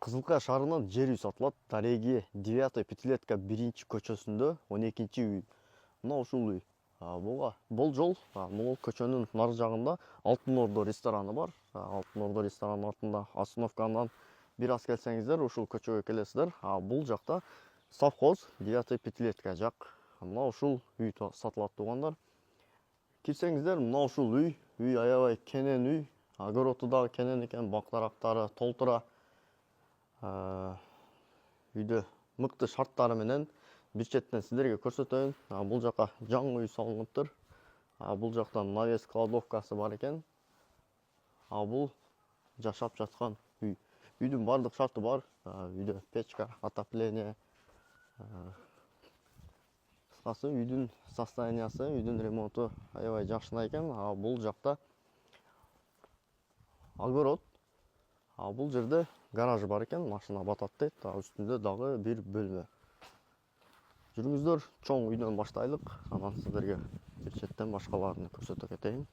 Кызылкая шаарынан жер үй сатылат. Дареги 9 пятилетка 1-көчөсүндө 12 үй. Мына ушул үй. Бул жол, бул көчөнүн нар жагында Алтын Ордо рестораны бар. Алтын Ордо ресторанынын артында остановкадан бир аз келсеңиздер ушул көчөгө келесиздер. Бул жакта совхоз 9 пятилетка жак. Мына ушул үй сатылат туугандар. Кирсеңиздер, мына ушул үй. Үй аябай кенен үй. Огороду дагы кенен экен, бактарактары толтура. Үйдө мыкты шарттары менен бир четтен сиздерге көрсөтөйүн. Бул жака жаңы үй салыныптыр. Бул жактан навес кладовкасы бар экен. Бул жашап жаткан үй. Үйдүн бардык шарты бар. Үйдө печка, отопление. Кыскасы үйдүн состояниясы, үйдүн ремонту аябай жакшына экен. Бул жакта огород. Бул жерде гараж бар экен, машина батат дейт. Үстүндө дагы бир бөлмө. Жүрүңүздөр, чоң үйдөн баштайлык. Анан сиздерге бир четтен башкаларын көрсөтө кетейин.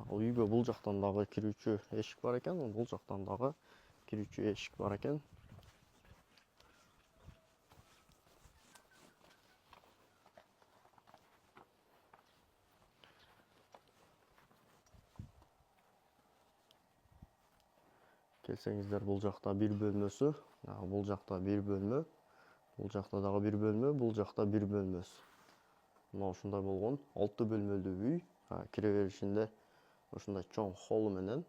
Үйгө бул жактан дагы кирүүчү эшик бар экен, бул жактан дагы кирүүчү эшик бар экен. Келсеңиздер, бул жакта бир бөлмөсү, бул жакта бир бөлмө, бул жакта дагы бир бөлмө, бул жакта бир бөлмөсү. Мына ушундай болгон 6 бөлмөлүү үй. Кире беришинде ушундай чоң холл менен.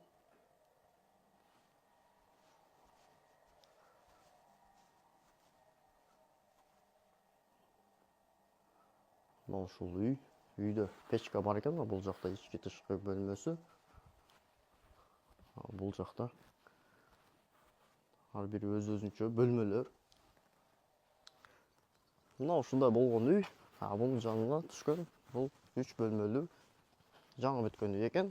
Мына ушул үй. Үйдө печка бар экен, бул жакта ички тышкы бөлмөсү. Бул жакта ар бири өз-өзүнчө бөлмөлөр. Мына ушундай болгон үй. Бунун жанына түшкөн бул 3 бөлмөлүү жаңы бүткөн үй экен.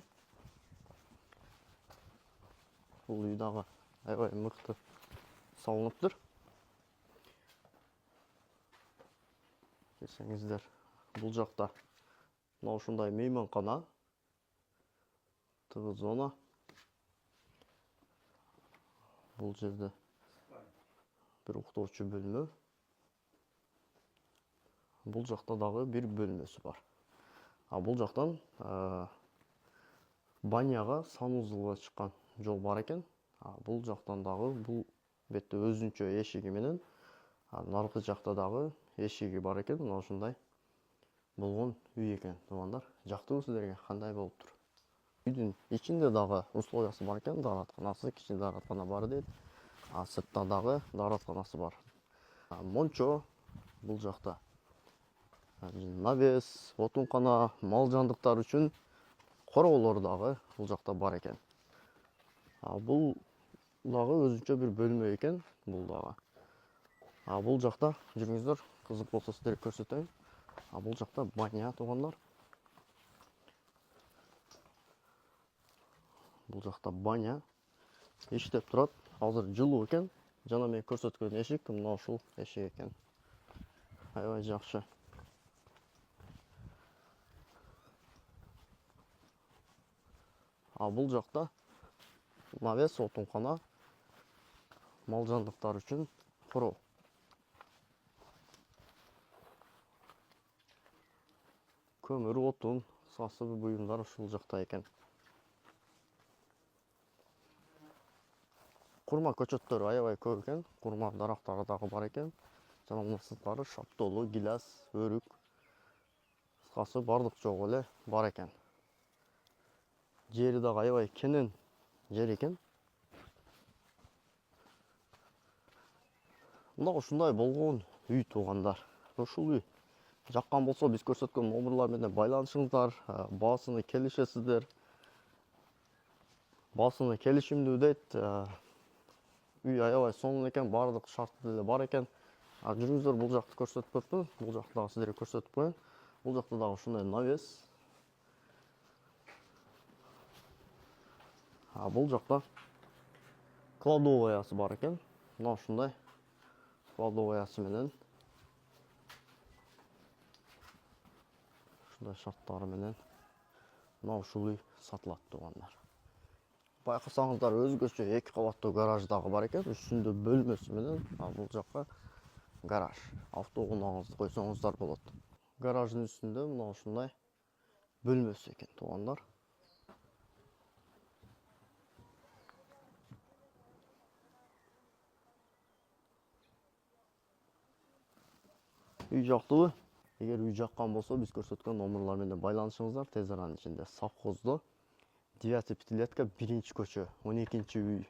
Бул үй дагы аябай мыкты салыныптыр. Келсеңиздер, бул жакта мына ушундай мейманкана, тыгыз зона. Бул жерде бир уктоочу бөлмө. Бул жакта дагы бир бөлмөсү бар. Бул жактан баняга, санузелга чыккан жол бар экен. Бул жактан дагы бул бетте өзүнчө эшиги менен, наркы жакта дагы эшиги бар экен. Мына ушундай болгон үй экен, туугандар. Жактыбы сиздерге? Кандай болуптур? Үйдүн ичинде дагы условиясы бар экен, дааратканасы, кичи даараткана бар дейт. Сыртта дагы дааратканасы бар. Мончо бул жакта. Навес, отункана, мал жандыктар үчүн короолор дагы бул жакта бар экен. Бул дагы өзүнчө бир бөлмө экен, бул дагы. Бул жакта жүрүңүздөр, кызык болсо сиздерге көрсөтөйүн. Бул жакта баня, туугандар. Бул жакта баня иштеп турат. Азыр жылуу экен. Жана мен көрсөткөн эшик мына ушул эшик экен. Аябай жакшы. Бул жакта навес, отункана, мал жандыктар үчүн короо. Көмүр, отун, сасы буюмдар ушул жакта экен. Курма көчөттөрү аябай көп экен. Курма дарактары дагы бар экен. Жана мына сырткары шаптолу, гилас, өрүк. Кыскасы бардык жогу эле бар экен. Жери дагы аябай кенен жер экен. Мына ушундай болгон үй, туугандар. Ушул үй жаккан болсо биз көрсөткөн номерлар менен байланышыңыздар, баасына келишесиздер. Баасына келишимдүү дейт. Үй аябай сонун экен, бардык шарты деле бар экен. Жүрүңүздөр, бул жакты көрсөтүп көптү. Бул жакты дагы сиздерге көрсөтүп коеюн. Бул жакта дагы ушундай навес. Бул жакта кладоваясы бар экен. Мына ушундай кладоваясы менен, ушундай шарттары менен мына ушул үй сатылат, туугандар. байкасаңыздар өзгөчө 2 кабаттуу гараж дагы бар экен. Үстүндө бөлмөсү менен бул жакка гараж. Автоунааңызды койсоңуздар болот. Гараждын үстүндө мына ушундай бөлмөсү экен туугандар. Үй жактыбы? Эгер үй жаккан болсо, биз көрсөткөн номерлар менен байланышыңыздар. Тез аранын ичинде совхоздо 9 пятилетка 1-көчө 12-үй